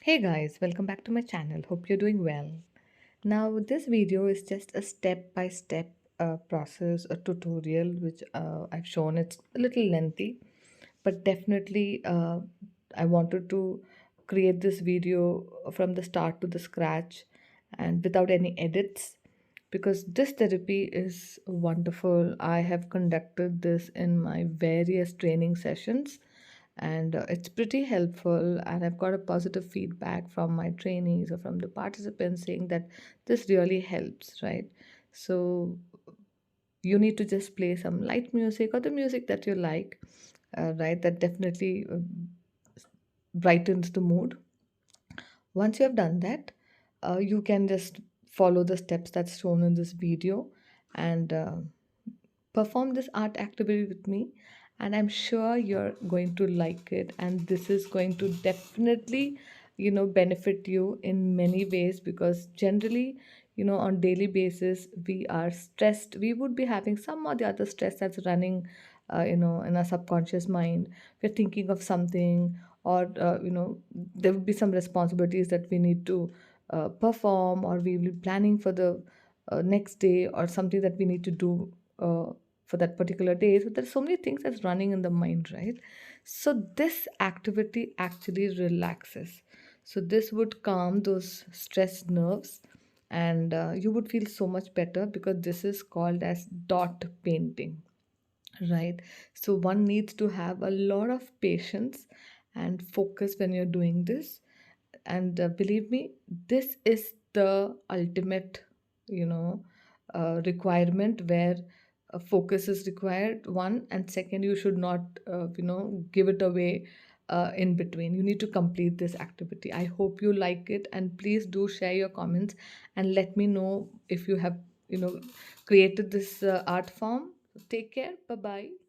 Hey guys, welcome back to my channel. Hope you're doing well. Now, this video is just a step-by-step process, a tutorial which I've shown. It's a little lengthy, but definitely I wanted to create this video from the start to the scratch and without any edits because this therapy is wonderful. I have conducted this in my various training sessions and it's pretty helpful, and I've got a positive feedback from my trainees or from the participants saying that this really helps, right? So you need to just play some light music or the music that you like, right? That definitely brightens the mood. Once you have done that, you can just follow the steps that's shown in this video and perform this art activity with me, and I'm sure you're going to like it, and this is going to definitely benefit you in many ways because generally, on daily basis we are stressed. We would be having some or the other stress that's running in our subconscious mind. We're thinking of something, or there would be some responsibilities that we need to perform, or we will be planning for the next day, or something that we need to do for that particular day. So there's so many things that's running in the mind, right? So this activity actually relaxes. So this would calm those stressed nerves, and you would feel so much better because this is called as dot painting, right? So one needs to have a lot of patience and focus when you're doing this, and believe me, this is the ultimate you know requirement where focus is required, one, and second, you should not give it away in between. You need to complete this activity. I hope you like it, and please do share your comments and let me know if you have created this art form. Take care. Bye bye.